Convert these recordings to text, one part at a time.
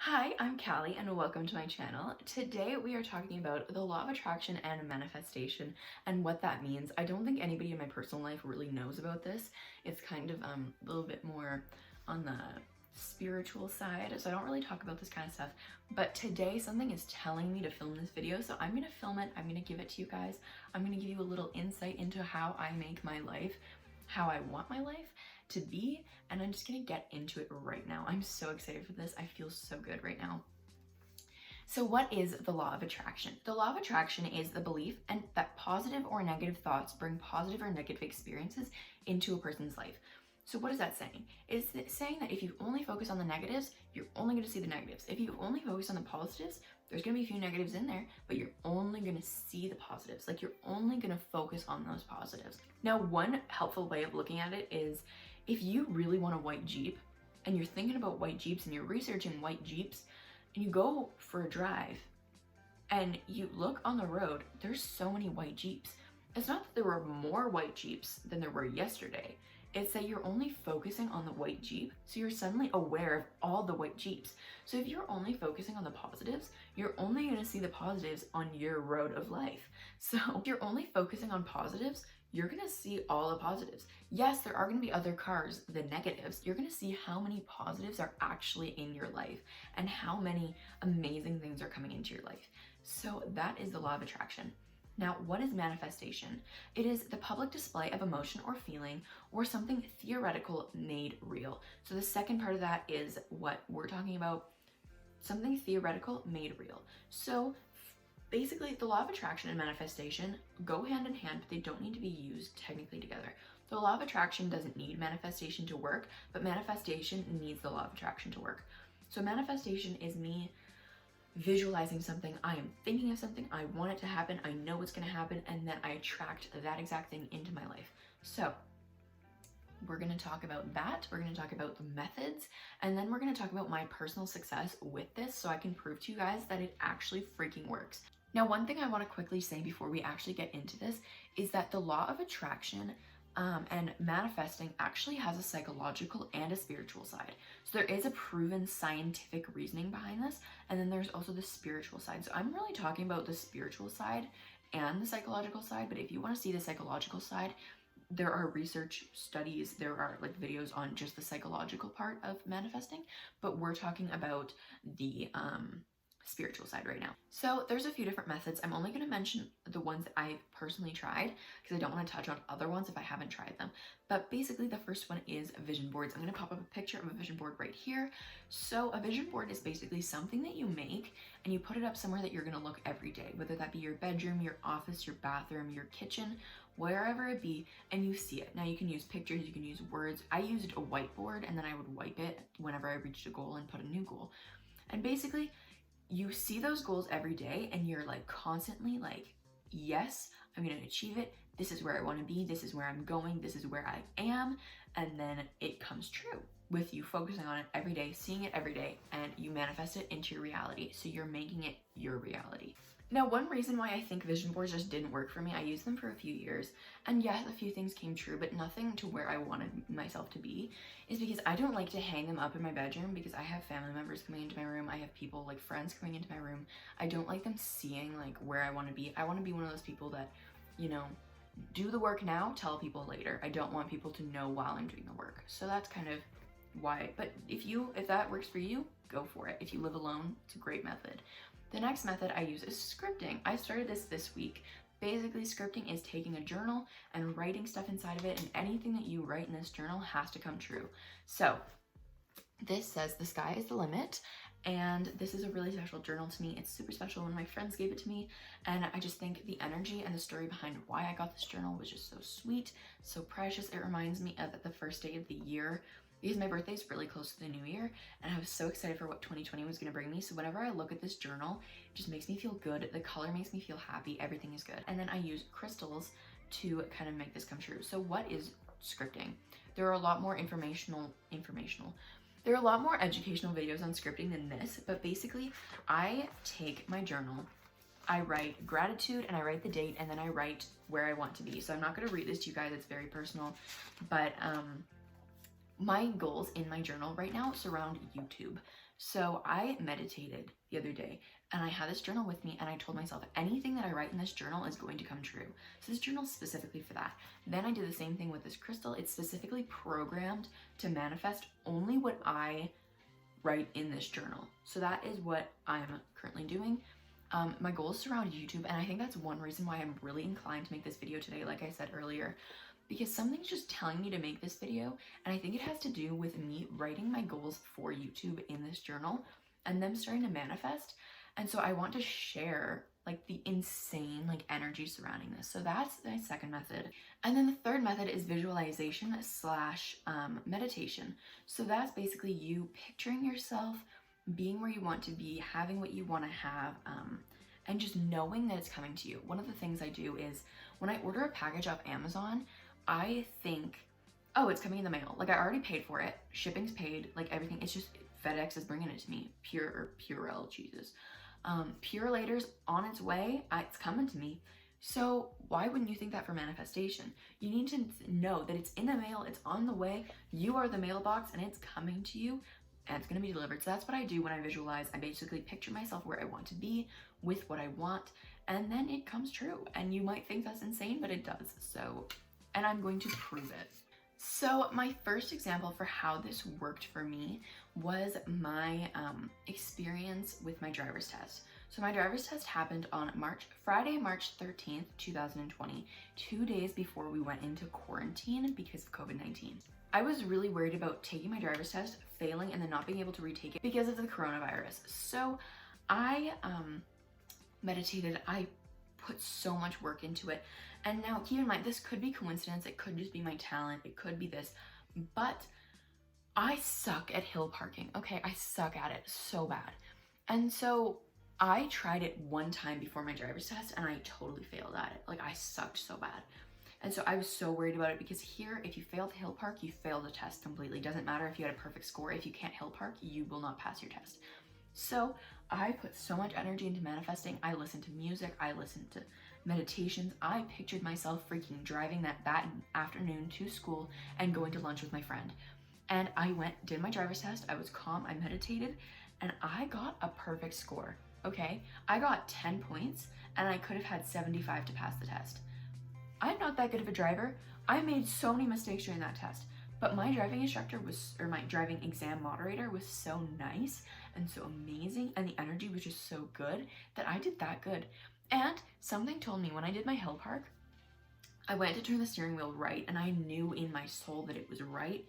Hi, I'm Callie and welcome to my channel. Today we are talking about the law of attraction and manifestation and what that means. I don't think anybody in my personal life really knows about this. It's kind of a little bit more on the spiritual side, so I don't really talk about this kind of stuff. But today something is telling me to film this video, so I'm gonna film it. I'm gonna give it to you guys. I'm gonna give you a little insight into how I make my life, how I want my life to be, and I'm just gonna get into it right now. I'm so excited for this. I feel so good right now. So what is the law of attraction? The law of attraction is the belief and that positive or negative thoughts bring positive or negative experiences into a person's life. So what is that saying? It's saying that if you only focus on the negatives, you're only going to see the negatives. If you only focus on the positives, there's going to be a few negatives in there, but you're only going to see the positives. Like you're only going to focus on those positives. Now, one helpful way of looking at it is if you really want a white Jeep and you're thinking about white Jeeps and you're researching white Jeeps and you go for a drive and you look on the road, there's so many white Jeeps. It's not that there were more white Jeeps than there were yesterday. It's that you're only focusing on the white Jeep, so you're suddenly aware of all the white Jeeps. So if you're only focusing on the positives, you're only going to see the positives on your road of life. So if you're only focusing on positives, you're going to see all the positives. Yes, there are going to be other cars, the negatives. You're going to see how many positives are actually in your life and how many amazing things are coming into your life. So that is the law of attraction. Now, what is manifestation? It is the public display of emotion or feeling or something theoretical made real. So the second part of that is what we're talking about, something theoretical made real. So basically, the law of attraction and manifestation go hand in hand, but they don't need to be used technically together. The law of attraction doesn't need manifestation to work, but manifestation needs the law of attraction to work. So manifestation is me visualizing something, I am thinking of something, I want it to happen, I know it's gonna happen, and then I attract that exact thing into my life. So we're gonna talk about that, we're gonna talk about the methods, and then we're gonna talk about my personal success with this so I can prove to you guys that it actually freaking works. Now, one thing I wanna quickly say before we actually get into this is that the law of attraction and manifesting actually has a psychological and a spiritual side. So there is a proven scientific reasoning behind this, and then there's also the spiritual side. So I'm really talking about the spiritual side and the psychological side, but if you want to see the psychological side, there are research studies, there are like videos on just the psychological part of manifesting, but we're talking about the spiritual side right now. So there's a few different methods. I'm only going to mention the ones that I've personally tried because I don't want to touch on other ones if I haven't tried them. But basically the first one is vision boards. I'm going to pop up a picture of a vision board right here. So a vision board is basically something that you make and you put it up somewhere that you're going to look every day, whether that be your bedroom, your office, your bathroom, your kitchen, wherever it be, and you see it. Now you can use pictures, you can use words. I used a whiteboard and then I would wipe it whenever I reached a goal and put a new goal. And basically you see those goals every day and you're like constantly like, yes, I'm going to achieve it. This is where I want to be. This is where I'm going. This is where I am. And then it comes true with you focusing on it every day, seeing it every day, and you manifest it into your reality. So you're making it your reality. Now, one reason why I think vision boards just didn't work for me, I used them for a few years, and yes, a few things came true, but nothing to where I wanted myself to be, is because I don't like to hang them up in my bedroom because I have family members coming into my room, I have people like friends coming into my room. I don't like them seeing like where I want to be. I want to be one of those people that, you know, do the work now, tell people later. I don't want people to know while I'm doing the work. So that's kind of why, but if that works for you, go for it. If you live alone, it's a great method. The next method I use is scripting. I started this week. Basically, scripting is taking a journal and writing stuff inside of it, and anything that you write in this journal has to come true. So this says the sky is the limit, and this is a really special journal to me. It's super special when my friends gave it to me, and I just think the energy and the story behind why I got this journal was just so sweet, so precious. It reminds me of the first day of the year, because my birthday is really close to the new year and I was so excited for what 2020 was going to bring me. So whenever I look at this journal, it just makes me feel good. The color makes me feel happy. Everything is good. And then I use crystals to kind of make this come true. So what is scripting? There are a lot more There are a lot more educational videos on scripting than this, but basically I take my journal, I write gratitude and I write the date, and then I write where I want to be. So I'm not going to read this to you guys. It's very personal, but my goals in my journal right now surround YouTube. So I meditated the other day and I had this journal with me and I told myself anything that I write in this journal is going to come true. So this journal is specifically for that. Then I did the same thing with this crystal. It's specifically programmed to manifest only what I write in this journal. So that is what I'm currently doing. My goal is to around YouTube, and I think that's one reason why I'm really inclined to make this video today, like I said earlier, because something's just telling me to make this video, and I think it has to do with me writing my goals for YouTube in this journal and them starting to manifest. And so I want to share like the insane like energy surrounding this. So that's my second method. And then the third method is visualization slash meditation. So that's basically you picturing yourself being where you want to be, having what you want to have, and just knowing that it's coming to you. One of the things I do is when I order a package off Amazon, I think, oh, it's coming in the mail. Like I already paid for it, shipping's paid, like everything. It's just FedEx is bringing it to me. Purell, Jesus. Pure Later's on its way. It's coming to me. So why wouldn't you think that for manifestation? You need to know that it's in the mail, it's on the way, you are the mailbox, and it's coming to you, and it's going to be delivered. So that's what I do when I visualize. I basically picture myself where I want to be with what I want, and then it comes true. And you might think that's insane, but it does. So, and I'm going to prove it. So my first example for how this worked for me was my experience with my driver's test. So my driver's test happened on Friday, March 13th, 2020, 2 days before we went into quarantine because of COVID-19. I was really worried about taking my driver's test, failing, and then not being able to retake it because of the coronavirus. So I meditated, I put so much work into it. And now keep in mind, this could be coincidence, it could just be my talent, it could be this, but I suck at hill parking, okay? I suck at it so bad. And so I tried it one time before my driver's test and I totally failed at it. Like I sucked so bad. And so I was so worried about it because here, if you fail to hill park, you fail the test completely. Doesn't matter if you had a perfect score. If you can't hill park, you will not pass your test. So I put so much energy into manifesting. I listened to music, I listened to meditations. I pictured myself freaking driving that afternoon to school and going to lunch with my friend. And I did my driver's test. I was calm, I meditated, and I got a perfect score, okay? I got 10 points and I could have had 75 to pass the test. I'm not that good of a driver. I made so many mistakes during that test, but my driving instructor my driving exam moderator was so nice and so amazing, and the energy was just so good that I did that good. And something told me when I did my hill park, I went to turn the steering wheel right and I knew in my soul that it was right,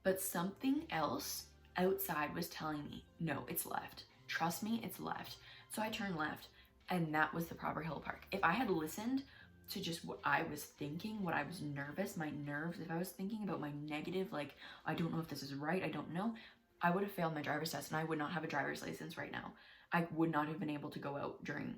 but something else outside was telling me, no, it's left. Trust me, it's left. So I turned left and that was the proper hill park. If I had listened to just what I was thinking, what I was nervous, my nerves, if I was thinking about my negative, like, I don't know if this is right, I don't know, I would have failed my driver's test and I would not have a driver's license right now. I would not have been able to go out during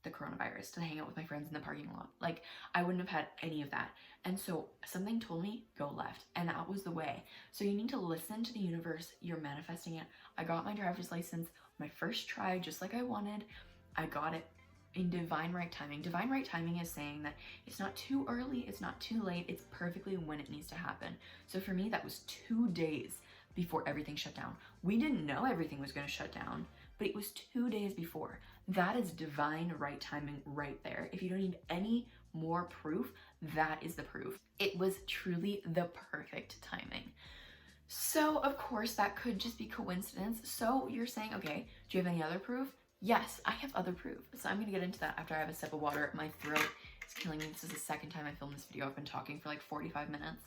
the coronavirus to hang out with my friends in the parking lot. Like, I wouldn't have had any of that. And so something told me, go left, and that was the way. So you need to listen to the universe. You're manifesting it. I got my driver's license my first try, just like I wanted. I got it in divine right timing. Divine right timing is saying that it's not too early, it's not too late, it's perfectly when it needs to happen. So for me, that was 2 days before everything shut down. We didn't know everything was going to shut down, but it was 2 days before. That is divine right timing right there. If you don't need any more proof, that is the proof. It was truly the perfect timing. So of course that could just be coincidence. So you're saying, okay, do you have any other proof? Yes, I have other proof. So I'm gonna get into that after I have a sip of water. My throat is killing me. This is the second time I filmed this video. I've been talking for like 45 minutes.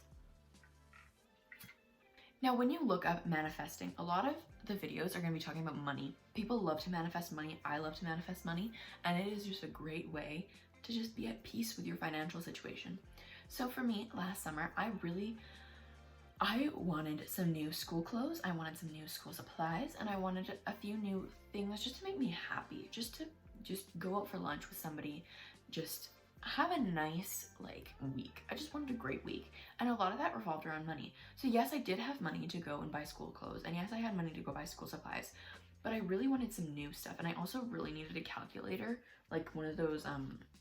Now, when you look up manifesting, a lot of the videos are going to be talking about money. People love to manifest money. I love to manifest money. And it is just a great way to just be at peace with your financial situation. So for me, last summer, I wanted some new school clothes. I wanted some new school supplies. And I wanted a few new things just to make me happy. Just to go out for lunch with somebody. Just have a nice week. I just wanted a great week, and a lot of that revolved around money. So yes, I did have money to go and buy school clothes, and yes, I had money to go buy school supplies, but I really wanted some new stuff. And I also really needed a calculator, like one of those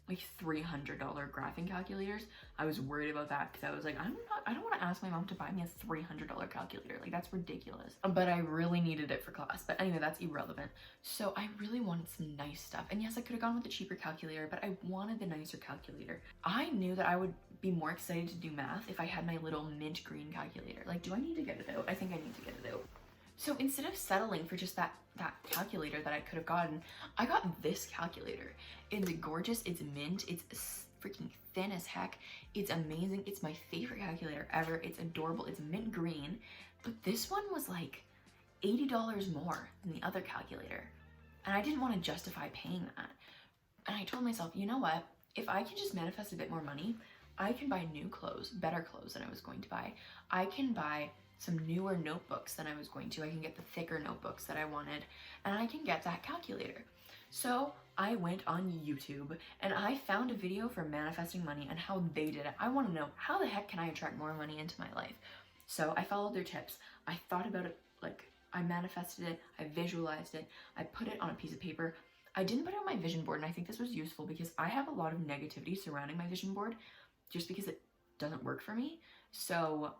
like $300 graphing calculators. I was worried about that because I was like, I don't want to ask my mom to buy me a $300 calculator. Like, that's ridiculous. But I really needed it for class. But anyway, that's irrelevant. So I really wanted some nice stuff. And yes, I could have gone with the cheaper calculator, but I wanted the nicer calculator. I knew that I would be more excited to do math if I had my little mint green calculator. Like, do I need to get it out? I think I need to get it out. So instead of settling for just that calculator that I could have gotten, I got this calculator. It's gorgeous, it's mint, it's freaking thin as heck, it's amazing, it's my favorite calculator ever, it's adorable, it's mint green, but this one was like $80 more than the other calculator. And I didn't want to justify paying that. And I told myself, you know what, if I can just manifest a bit more money, I can buy new clothes, better clothes than I was going to buy. I can buy some newer notebooks than I was going to. I can get the thicker notebooks that I wanted, and I can get that calculator. So I went on YouTube and I found a video for manifesting money and how they did it. I want to know, how the heck can I attract more money into my life? So I followed their tips. I thought about it, like I manifested it, I visualized it, I put it on a piece of paper. I didn't put it on my vision board, and I think this was useful because I have a lot of negativity surrounding my vision board just because it doesn't work for me. So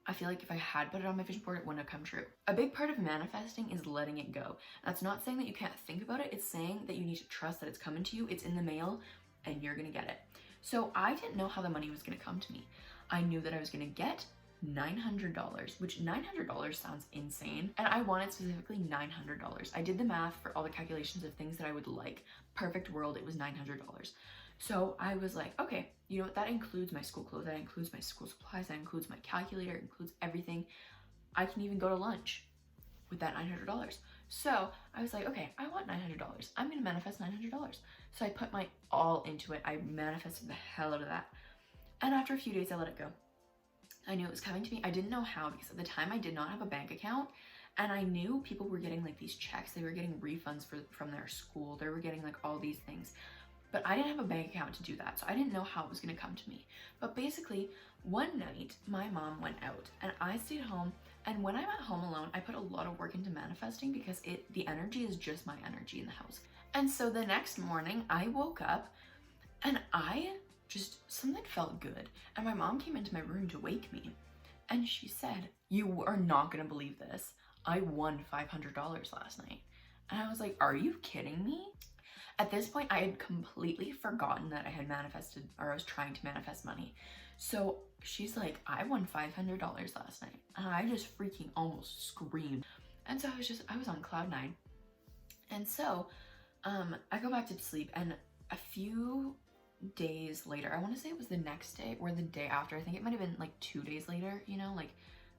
I feel like if I had put it on my vision board, it wouldn't have come true. A big part of manifesting is letting it go. That's not saying that you can't think about it. It's saying that you need to trust that it's coming to you, it's in the mail, and you're gonna get it. So I didn't know how the money was gonna come to me. I knew that I was gonna get $900, which $900 sounds insane. And I wanted specifically $900. I did the math for all the calculations of things that I would like. Perfect world, it was $900. So I was like, okay, you know what, that includes my school clothes, that includes my school supplies, that includes my calculator, it includes everything. I can even go to lunch with that $900. So I was like, okay, I want $900. I'm gonna manifest $900. So I put my all into it. I manifested the hell out of that. And after a few days, I let it go. I knew it was coming to me. I didn't know how, because at the time I did not have a bank account, and I knew people were getting like these checks, they were getting refunds from their school, they were getting like all these things. But I didn't have a bank account to do that, so I didn't know how it was gonna come to me. But basically, one night, my mom went out and I stayed home, and when I'm at home alone, I put a lot of work into manifesting because the energy is just my energy in the house. And so the next morning, I woke up and something felt good. And my mom came into my room to wake me, and she said, "You are not gonna believe this. I won $500 last night." And I was like, are you kidding me? At this point, I had completely forgotten that I had manifested, or I was trying to manifest money. So she's like, I won $500 last night. And I just freaking almost screamed. And so I was on cloud nine. And so I go back to sleep, and a few days later, I want to say it was the next day or the day after, I think it might have been like 2 days later, you know, like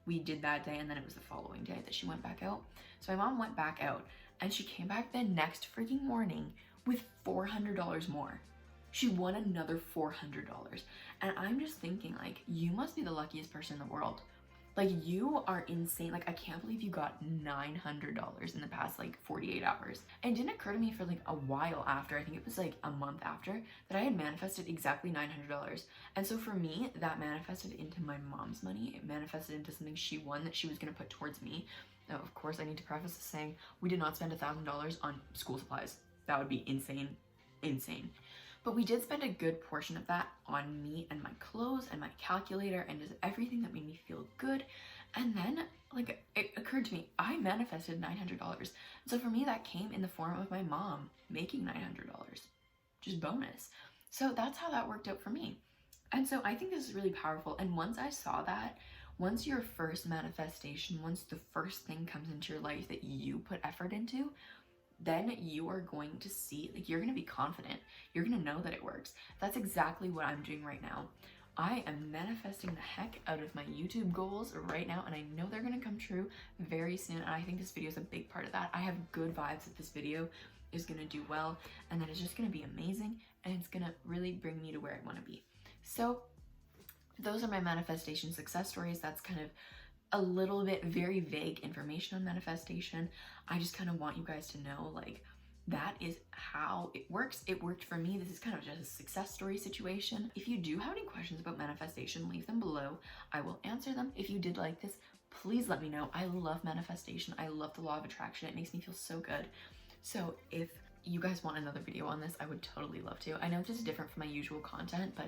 we did that day and then it was the following day that she went back out. So my mom went back out, and she came back the next freaking morning with $400 more. She won another $400. And I'm just thinking, like, you must be the luckiest person in the world. Like, you are insane. Like, I can't believe you got $900 in the past like 48 hours. And it didn't occur to me for like a while after, I think it was like a month after, that I had manifested exactly $900. And so for me, that manifested into my mom's money. It manifested into something she won that she was gonna put towards me. Now, of course, I need to preface this saying, we did not spend $1,000 on school supplies. That would be insane, insane. But we did spend a good portion of that on me and my clothes and my calculator and just everything that made me feel good. And then, like, it occurred to me, I manifested $900. So for me, that came in the form of my mom making $900, just bonus. So that's how that worked out for me. And so I think this is really powerful. And once I saw that, once your first manifestation, once the first thing comes into your life that you put effort into, then you are going to see, like, you're going to be confident. You're going to know that it works. That's exactly what I'm doing right now. I am manifesting the heck out of my YouTube goals right now, and I know they're going to come true very soon. And I think this video is a big part of that. I have good vibes that this video is going to do well, and that it's just going to be amazing, and it's going to really bring me to where I want to be. So those are my manifestation success stories. That's kind of a little bit very vague information on manifestation. I just kind of want you guys to know, like, that is how it works. It worked for me. This is kind of just a success story situation. If you do have any questions about manifestation, leave them below. I will answer them. If you did like this, please let me know. I love manifestation. I love the law of attraction. It makes me feel so good. So if you guys want another video on this, I would totally love to. I know this is different from my usual content, but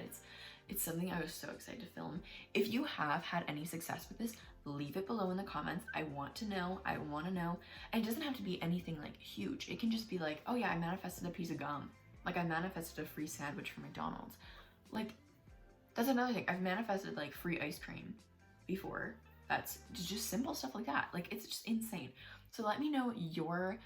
it's something I was so excited to film. If you have had any success with this, leave it below in the comments. I want to know. I want to know. And it doesn't have to be anything like huge. It can just be like, oh yeah, I manifested a piece of gum. Like I manifested a free sandwich from McDonald's. Like that's another thing. I've manifested like free ice cream before. That's just simple stuff like that. Like it's just insane. So let me know your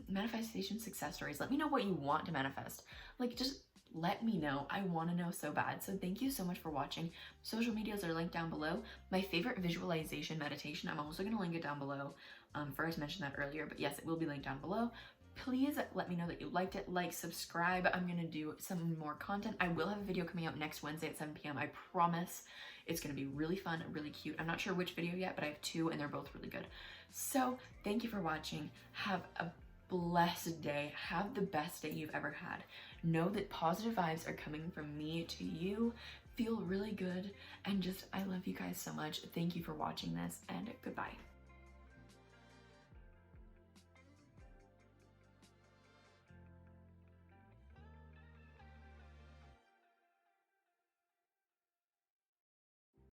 manifestation success stories. Let me know what you want to manifest. Like just let me know. I want to know so bad. So thank you so much for watching. Social medias are linked down below. My favorite visualization meditation, I'm also going to link it down below. Forgot to mention that earlier, but yes, it will be linked down below. Please let me know that you liked it. Like, subscribe. I'm going to do some more content. I will have a video coming out next Wednesday at 7 p.m. I promise. It's going to be really fun, really cute. I'm not sure which video yet, but I have 2 and they're both really good. So thank you for watching. Have a blessed day. Have the best day you've ever had. Know that positive vibes are coming from me to you. Feel really good. And just, I love you guys so much. Thank you for watching this, and goodbye.